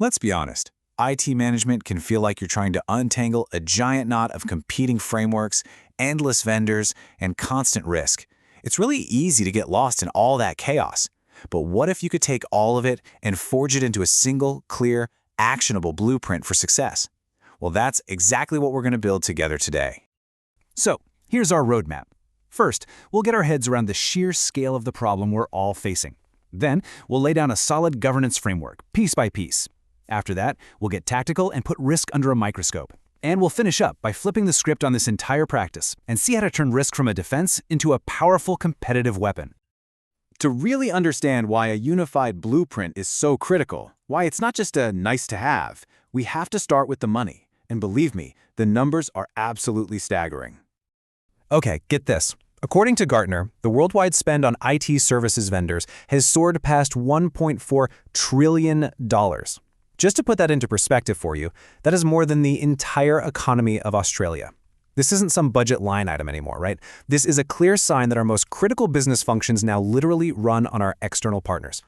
Let's be honest. IT management can feel like you're trying to untangle a giant knot of competing frameworks, endless vendors, and constant risk. It's really easy to get lost in all that chaos. But what if you could take all of it and forge it into a single, clear, actionable blueprint for success? Well, that's exactly what we're going to build together today. So, here's our roadmap. First, we'll get our heads around the sheer scale of the problem we're all facing. Then, we'll lay down a solid governance framework, piece by piece. After that, we'll get tactical and put risk under a microscope. And we'll finish up by flipping the script on this entire practice and see how to turn risk from a defense into a powerful competitive weapon. To really understand why a unified blueprint is so critical, why it's not just a nice to have, we have to start with the money. And believe me, the numbers are absolutely staggering. Okay, get this. According to Gartner, the worldwide spend on IT services vendors has soared past $1.4 trillion. Just to put that into perspective for you, that is more than the entire economy of Australia. This isn't some budget line item anymore, right? This is a clear sign that our most critical business functions now literally run on our external partners.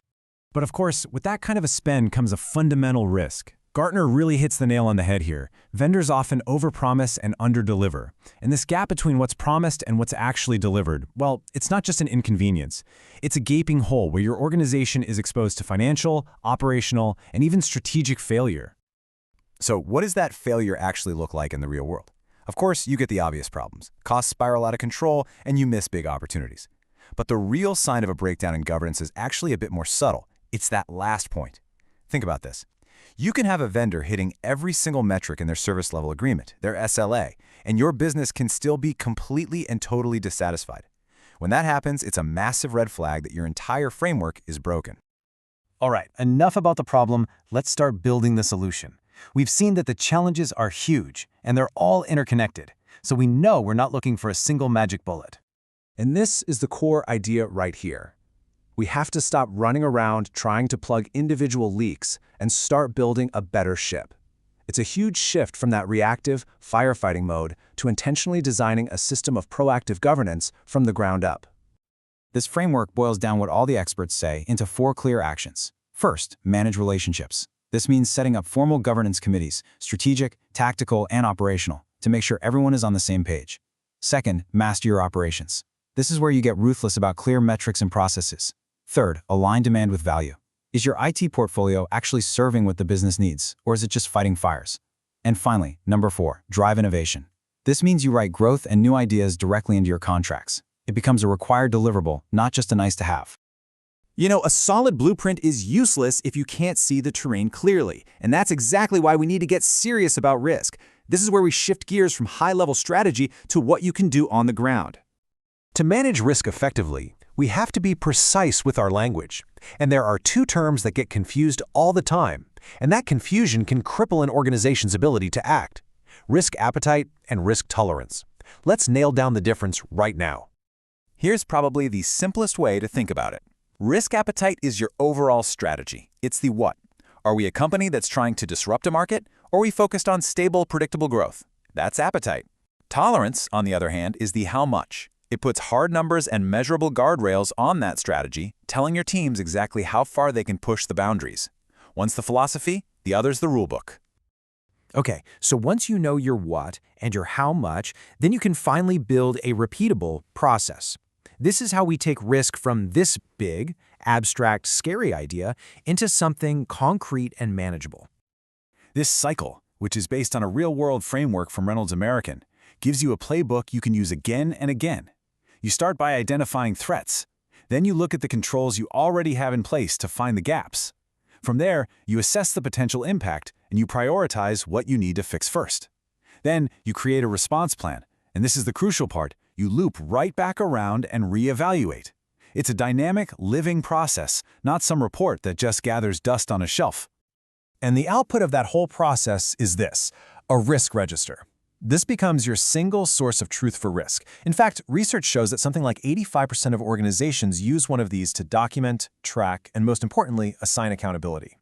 But of course, with that kind of a spend comes a fundamental risk. Gartner really hits the nail on the head here. Vendors often overpromise and underdeliver. And this gap between what's promised and what's actually delivered, well, it's not just an inconvenience. It's a gaping hole where your organization is exposed to financial, operational, and even strategic failure. So what does that failure actually look like in the real world? Of course, you get the obvious problems. Costs spiral out of control, and you miss big opportunities. But the real sign of a breakdown in governance is actually a bit more subtle. It's that last point. Think about this. You can have a vendor hitting every single metric in their service level agreement, their SLA, and your business can still be completely and totally dissatisfied. When that happens, it's a massive red flag that your entire framework is broken. All right, enough about the problem. Let's start building the solution. We've seen that the challenges are huge, and they're all interconnected, so we know we're not looking for a single magic bullet. And this is the core idea right here. We have to stop running around trying to plug individual leaks and start building a better ship. It's a huge shift from that reactive, firefighting mode to intentionally designing a system of proactive governance from the ground up. This framework boils down what all the experts say into 4 clear actions. First, manage relationships. This means setting up formal governance committees, strategic, tactical, and operational, to make sure everyone is on the same page. Second, master your operations. This is where you get ruthless about clear metrics and processes. Third, align demand with value. Is your IT portfolio actually serving what the business needs, or is it just fighting fires? And finally, number 4, drive innovation. This means you write growth and new ideas directly into your contracts. It becomes a required deliverable, not just a nice to have. You know, a solid blueprint is useless if you can't see the terrain clearly, and that's exactly why we need to get serious about risk. This is where we shift gears from high-level strategy to what you can do on the ground. To manage risk effectively, we have to be precise with our language. And there are 2 terms that get confused all the time, and that confusion can cripple an organization's ability to act: risk appetite and risk tolerance. Let's nail down the difference right now. Here's probably the simplest way to think about it. Risk appetite is your overall strategy. It's the what. Are we a company that's trying to disrupt a market, or are we focused on stable, predictable growth? That's appetite. Tolerance, on the other hand, is the how much. It puts hard numbers and measurable guardrails on that strategy, telling your teams exactly how far they can push the boundaries. One's the philosophy, the other's the rulebook. Okay, so once you know your what and your how much, then you can finally build a repeatable process. This is how we take risk from this big, abstract, scary idea into something concrete and manageable. This cycle, which is based on a real-world framework from Reynolds American, gives you a playbook you can use again and again. You start by identifying threats. Then you look at the controls you already have in place to find the gaps. From there, you assess the potential impact and you prioritize what you need to fix first. Then you create a response plan, and this is the crucial part. You loop right back around and reevaluate. It's a dynamic, living process, not some report that just gathers dust on a shelf. And the output of that whole process is this: a risk register. This becomes your single source of truth for risk. In fact, research shows that something like 85% of organizations use one of these to document, track, and most importantly, assign accountability.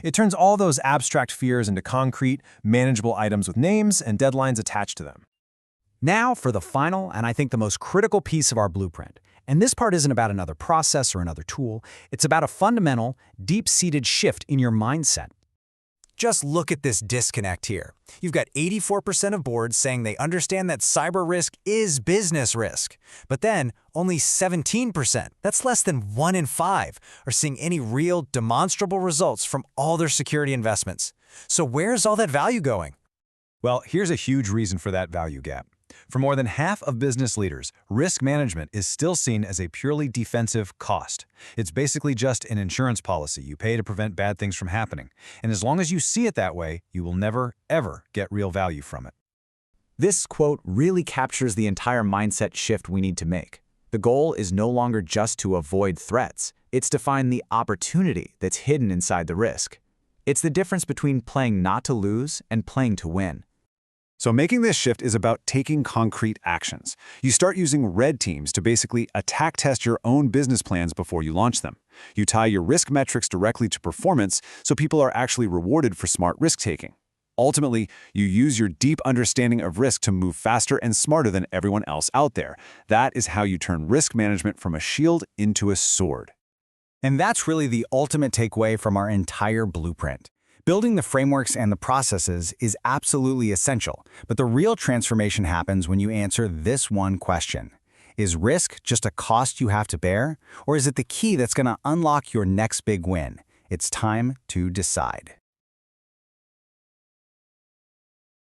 It turns all those abstract fears into concrete, manageable items with names and deadlines attached to them. Now for the final, and I think the most critical piece of our blueprint. And this part isn't about another process or another tool. It's about a fundamental, deep-seated shift in your mindset. Just look at this disconnect here. You've got 84% of boards saying they understand that cyber risk is business risk. But then, only 17%, that's less than 1 in 5, are seeing any real, demonstrable results from all their security investments. So where's all that value going? Well, here's a huge reason for that value gap. For more than half of business leaders, risk management is still seen as a purely defensive cost. It's basically just an insurance policy you pay to prevent bad things from happening. And as long as you see it that way, you will never, ever get real value from it. This quote really captures the entire mindset shift we need to make. The goal is no longer just to avoid threats. It's to find the opportunity that's hidden inside the risk. It's the difference between playing not to lose and playing to win. So making this shift is about taking concrete actions. You start using red teams to basically attack test your own business plans before you launch them. You tie your risk metrics directly to performance so people are actually rewarded for smart risk-taking. Ultimately, you use your deep understanding of risk to move faster and smarter than everyone else out there. That is how you turn risk management from a shield into a sword. And that's really the ultimate takeaway from our entire blueprint. Building the frameworks and the processes is absolutely essential, but the real transformation happens when you answer this one question. Is risk just a cost you have to bear, or is it the key that's going to unlock your next big win? It's time to decide.